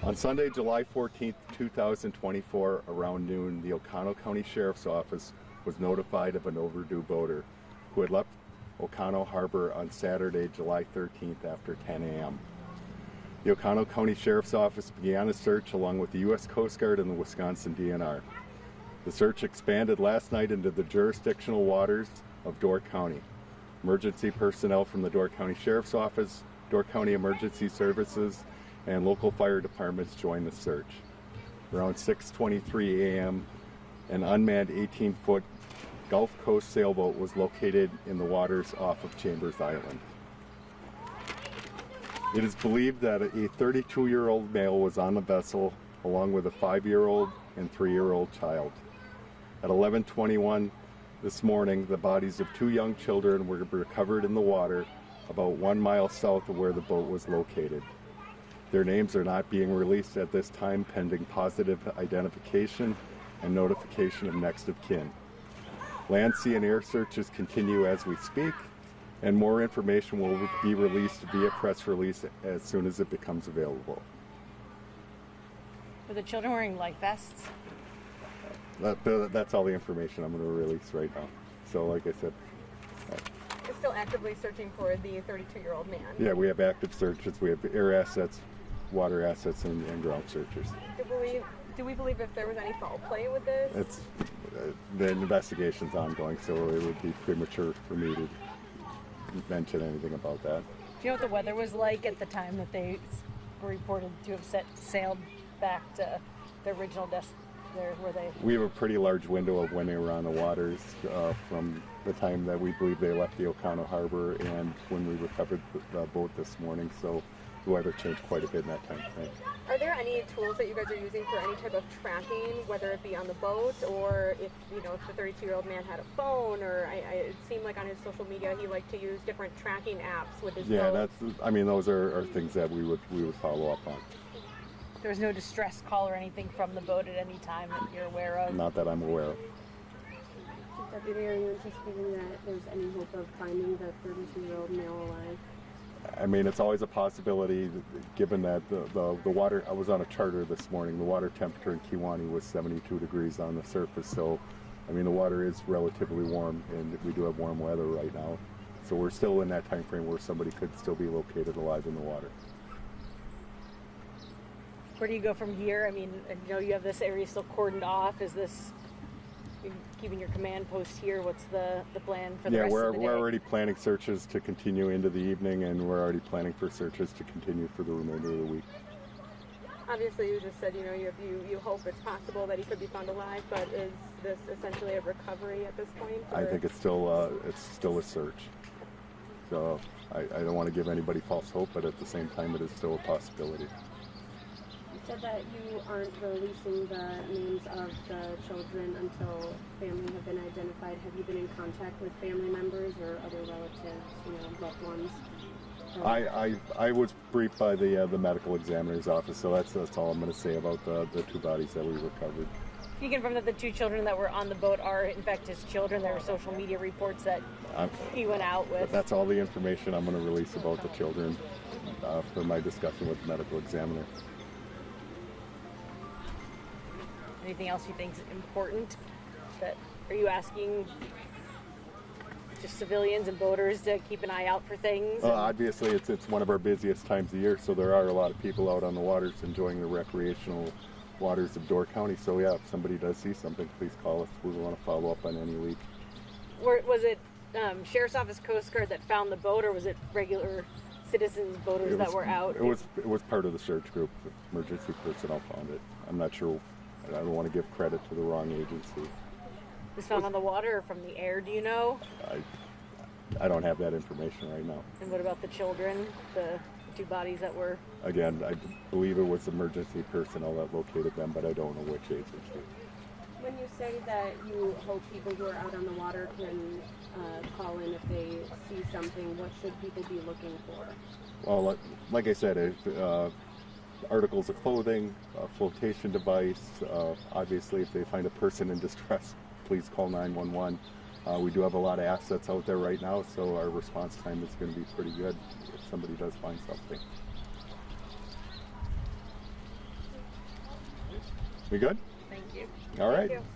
On Sunday, July 14th, 2024, around noon, the Oconto County Sheriff's Office was notified of an overdue boater who had left Oconto Harbor on Saturday, July 13th after 10 a.m. The Oconto County Sheriff's Office began a search along with the U.S. Coast Guard and the Wisconsin DNR. The search expanded last night into the jurisdictional waters of Door County. Emergency personnel from the Door County Sheriff's Office, Door County Emergency Services, and local fire departments joined the search. Around 6:23 a.m., an unmanned 18-foot Gulf Coast sailboat was located in the waters off of Chambers Island. It is believed that a 32-year-old male was on the vessel along with a 5-year-old and 3-year-old child. At 11:21 this morning, the bodies of 2 young children were recovered in the water about 1 mile south of where the boat was located. Their names are not being released at this time, pending positive identification and notification of next of kin. Land, sea, and air searches continue as we speak, and more information will be released via press release as soon as it becomes available. Were the children wearing life vests? That's all the information I'm going to release right now. So, like I said, You're still actively searching for the 32-year-old man. Yeah, we have active searches. We have air assets, water assets, and ground searches. Do we believe if there was any foul play with this? It's the investigation's ongoing, so it would be premature for me to mention anything about that. Do you know what the weather was like at the time that they were reported to have sailed back to their original where they? We have a pretty large window of when they were on the waters from the time that we believe they left the Oconto Harbor and when we recovered the boat this morning. So the weather changed quite a bit in that time frame. Are there any tools that you guys are using for any type of tracking, whether it be on the boat or if the 32-year-old man had a phone, or it seemed like on his social media he liked to use different tracking apps with his boat? Those are things that we would follow up on. There was no distress call or anything from the boat at any time that you're aware of? Not that I'm aware of. Chief Deputy, are you anticipating that there's any hope of finding the 32-year-old male alive? I mean, it's always a possibility, given that the water, I was on a charter this morning, the water temperature in Kewaunee was 72 degrees on the surface, so, I mean, the water is relatively warm, and we do have warm weather right now. So we're still in that time frame where somebody could still be located alive in the water. Where do you go from here? I mean, I know you have this area still cordoned off. Is this keeping your command post here? What's the plan for the rest of the day? We're already planning searches to continue into the evening, and we're already planning for searches to continue for the remainder of the week. Obviously, you just said, you hope it's possible that he could be found alive, but is this essentially a recovery at this point? Or? I think it's still a search. So I don't want to give anybody false hope, but at the same time, it is still a possibility. You said that you aren't releasing the names of the children until family have been identified. Have you been in contact with family members or other relatives, loved ones? I was briefed by the medical examiner's office, so that's all I'm going to say about the 2 bodies that we recovered. You confirm that the 2 children that were on the boat are, in fact, his children. There were social media reports that he went out with. That's all the information I'm going to release about the children for my discussion with the medical examiner. Anything else you think is important? Are you asking just civilians and boaters to keep an eye out for things? Obviously, it's one of our busiest times of year, so there are a lot of people out on the waters enjoying the recreational waters of Door County. So yeah, if somebody does see something, please call us. We want to follow up on any leak. Was it Sheriff's Office Coast Guard that found the boat, or was it regular citizens, boaters that were out? It was part of the search group. Emergency personnel found it. I'm not sure. I don't want to give credit to the wrong agency. It was found on the water or from the air, do you know? I don't have that information right now. And what about the children, the 2 bodies that were? Again, I believe it was emergency personnel that located them, but I don't know which agency. When you say that you hope people who are out on the water can call in if they see something, what should people be looking for? Well, like I said, articles of clothing, a flotation device. Obviously, if they find a person in distress, please call 911. We do have a lot of assets out there right now, so our response time is going to be pretty good if somebody does find something. We good? Thank you. All right. Thank you.